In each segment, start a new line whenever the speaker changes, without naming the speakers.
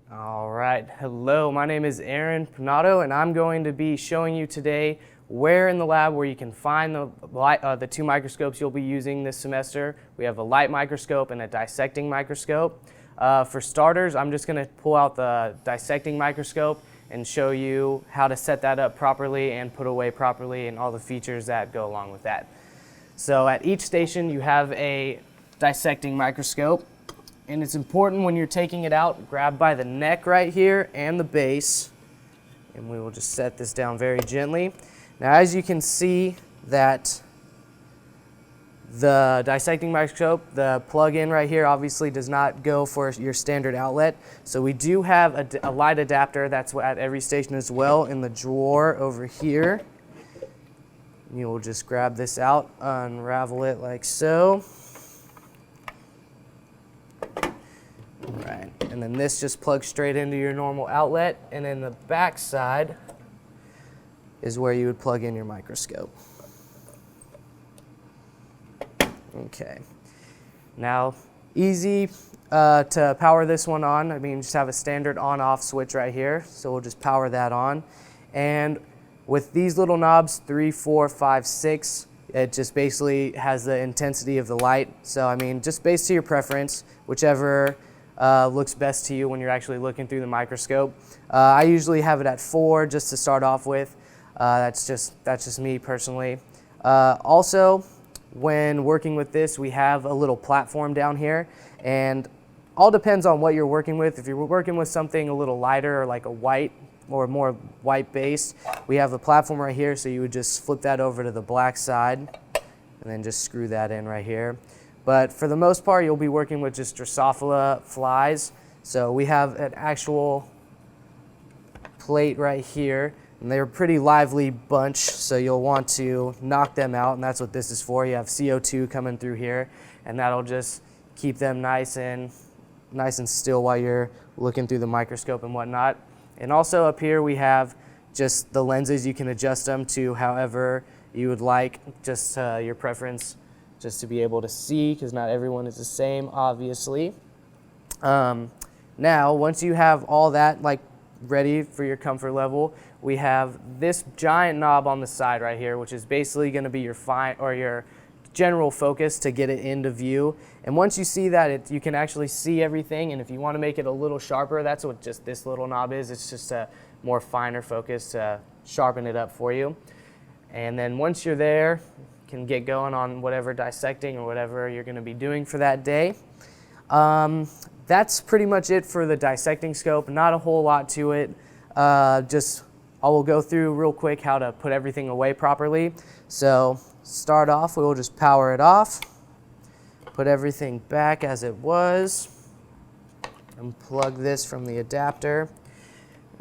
All right, hello, my name is Aaron Pinato, and I'm going to be showing you today where in the lab where you can find the two microscopes you'll be using this semester. We have a light microscope and a dissecting microscope. For starters, I'm just going to pull out the dissecting microscope and show you how to set that up properly and put away properly and all the features that go along with that. So at each station you have a dissecting microscope. And it's important when you're taking it out, grab by the neck right here and the base. And we will just set this down very gently. Now as you can see that the dissecting microscope, the plug-in right here obviously does not go for your standard outlet. So we do have a light adapter that's at every station as well in the drawer over here. You will just grab this out, unravel it like so. Right, and then this just plugs straight into your normal outlet, and then the back side is where you would plug in your microscope. Okay, now easy to power this one on. I mean, just have a standard on-off switch right here, so we'll just power that on. And with these little knobs, 3, 4, 5, 6, it just basically has the intensity of the light. So I mean, just based to your preference, whichever looks best to you when you're actually looking through the microscope. I usually have it at 4 just to start off with. That's just me personally. Also, when working with this, we have a little platform down here, and all depends on what you're working with. If you're working with something a little lighter or like a white or more white based, we have a platform right here, so you would just flip that over to the black side and then just screw that in right here. But for the most part, you'll be working with just Drosophila flies. So we have an actual plate right here, and they're a pretty lively bunch, so you'll want to knock them out, and that's what this is for. You have CO2 coming through here, and that'll just keep them nice and still while you're looking through the microscope and whatnot. And also up here we have just the lenses. You can adjust them to however you would like, just your preference, just to be able to see, because not everyone is the same, obviously. Now, once you have all that ready for your comfort level, we have this giant knob on the side right here, which is basically going to be your general focus to get it into view. And once you see that, you can actually see everything. And if you want to make it a little sharper, that's what just this little knob is. It's just a more finer focus to sharpen it up for you. And then once you're there, can get going on whatever dissecting or whatever you're going to be doing for that day. That's pretty much it for the dissecting scope. Not a whole lot to it. I will go through real quick how to put everything away properly. So start off, we will just power it off, put everything back as it was, unplug this from the adapter.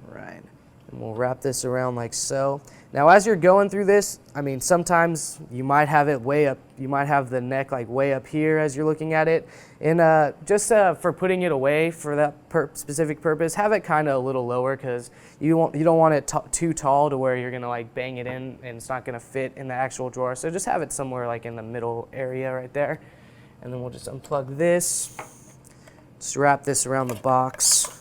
Right, and we'll wrap this around like so. Now as you're going through this, I mean, sometimes you might have it way up, you might have the neck way up here as you're looking at it. And just for putting it away for that specific purpose, have it kind of a little lower, because you don't want it too tall to where you're gonna bang it in and it's not gonna fit in the actual drawer. So just have it somewhere in the middle area right there. And then we'll just unplug this, just wrap this around the box.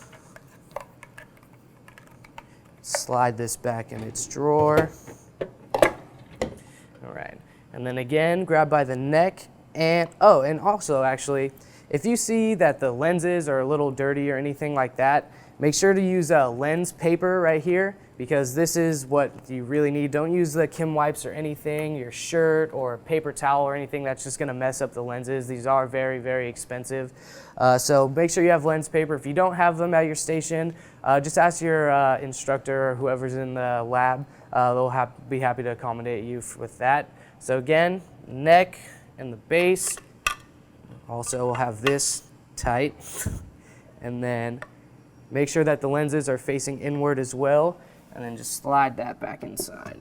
Slide this back in its drawer. All right, and then again, grab by the neck, and also actually, if you see that the lenses are a little dirty or anything like that, make sure to use a lens paper right here, because this is what you really need. Don't use the Kim wipes or anything, your shirt or a paper towel or anything. That's just gonna mess up the lenses. These are very, very expensive. So make sure you have lens paper. If you don't have them at your station, just ask your instructor or whoever's in the lab. They'll be happy to accommodate you with that. So again, neck and the base. Also, we'll have this tight. And then make sure that the lenses are facing inward as well, and then just slide that back inside.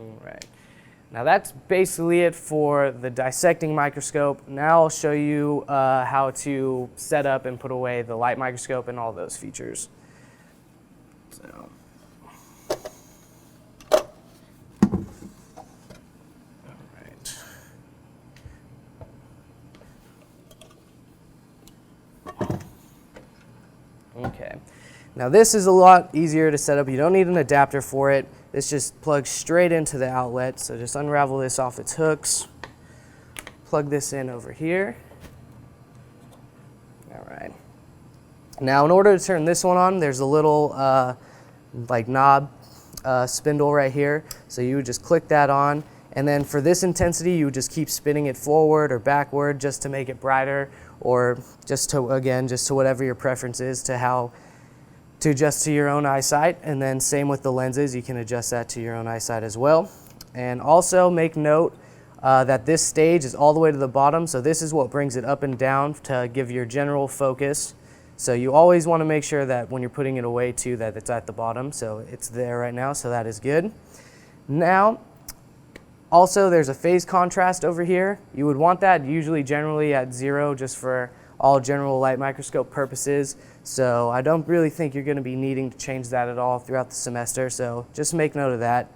All right. Now that's basically it for the dissecting microscope. Now I'll show you how to set up and put away the light microscope and all those features. So. Okay. Now this is a lot easier to set up. You don't need an adapter for it. This just plugs straight into the outlet. So just unravel this off its hooks. Plug this in over here. All right. Now in order to turn this one on, there's a little like knob spindle right here. So you would just click that on. And then for this intensity, you would just keep spinning it forward or backward just to make it brighter, or just to, again, just to whatever your preference is to adjust to your own eyesight. And then same with the lenses, you can adjust that to your own eyesight as well. And also make note that this stage is all the way to the bottom, so this is what brings it up and down to give your general focus. So you always want to make sure that when you're putting it away too, that it's at the bottom. So it's there right now, so that is good. Now, also there's a phase contrast over here. You would want that usually generally at 0 just for all general light microscope purposes. So I don't really think you're going to be needing to change that at all throughout the semester, so just make note of that.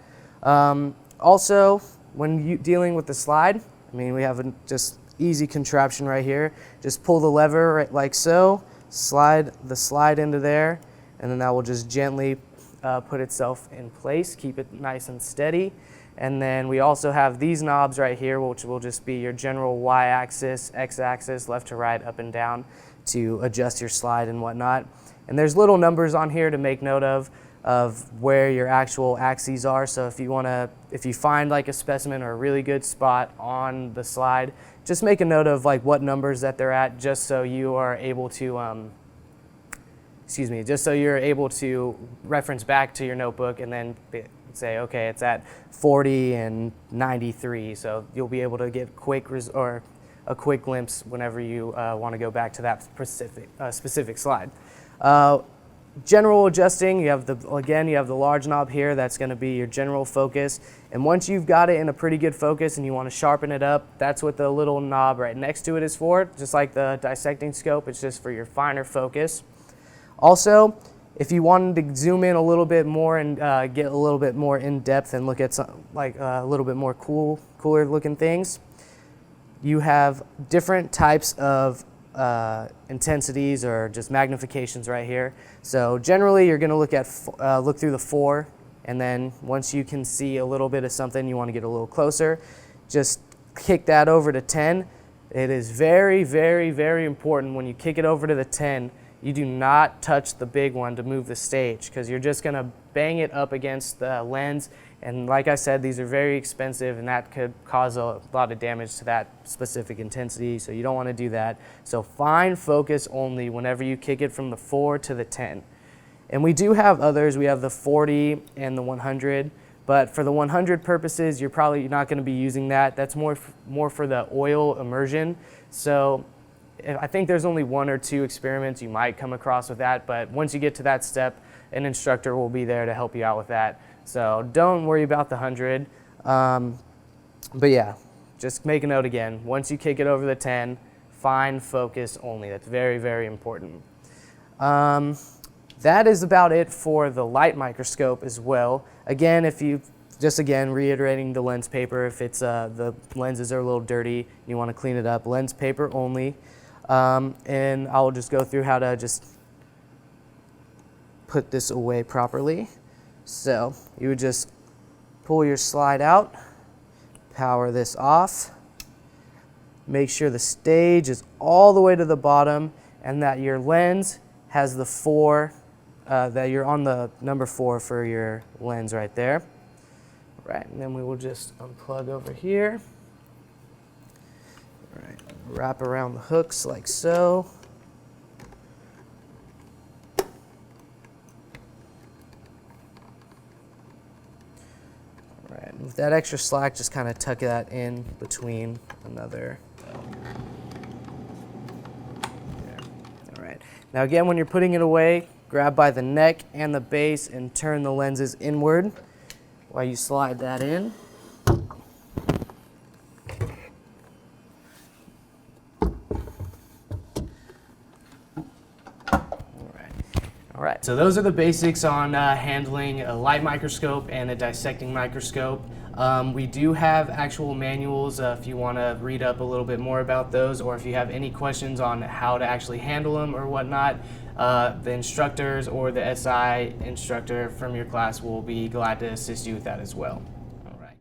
Also, when dealing with the slide, I mean, we have a just easy contraption right here. Just pull the lever right like so, slide the slide into there, and then that will just gently put itself in place, keep it nice and steady. And then we also have these knobs right here, which will just be your general y-axis, x-axis, left to right, up and down to adjust your slide and whatnot. And there's little numbers on here to make note of where your actual axes are. So if you find like a specimen or a really good spot on the slide, just make a note of like what numbers that they're at, just so you are able to, just so you're able to reference back to your notebook and then say, okay, it's at 40 and 93. So you'll be able to get a quick glimpse whenever you want to go back to that specific slide. General adjusting, you have the large knob here. That's going to be your general focus. And once you've got it in a pretty good focus and you want to sharpen it up, that's what the little knob right next to it is for. Just like the dissecting scope, it's just for your finer focus. Also, if you wanted to zoom in a little bit more and get a little bit more in depth and look at some, like a little bit more cooler looking things, you have different types of intensities or just magnifications right here. So generally you're going to look through the 4, and then once you can see a little bit of something you want to get a little closer, just kick that over to 10. It is very, very, very important when you kick it over to the 10, you do not touch the big one to move the stage, because you're just going to bang it up against the lens. And like I said, these are very expensive, and that could cause a lot of damage to that specific intensity, so you don't want to do that. So fine focus only whenever you kick it from the 4 to the 10. And we do have others. We have the 40 and the 100, but for the 100 purposes, you're probably not going to be using that. That's more for the oil immersion. So I think there's only 1 or 2 experiments you might come across with that, but once you get to that step, an instructor will be there to help you out with that. So don't worry about the 100. But yeah, just make a note again. Once you kick it over the 10, fine focus only. That's very, very important. That is about it for the light microscope as well. Again, reiterating the lens paper, if it's the lenses are a little dirty and you want to clean it up, lens paper only. And I'll just go through how to just put this away properly. So you would just pull your slide out, power this off, make sure the stage is all the way to the bottom and that your lens has the 4, that you're on the number 4 for your lens right there. Right, and then we will just unplug over here. All right, wrap around the hooks like so. All right, with that extra slack, just kind of tuck that in between another. There. All right, now again, when you're putting it away, grab by the neck and the base and turn the lenses inward while you slide that in. All right, so those are the basics on handling a light microscope and a dissecting microscope. We do have actual manuals if you want to read up a little bit more about those, or if you have any questions on how to actually handle them or whatnot. the instructors or the SI instructor from your class will be glad to assist you with that as well.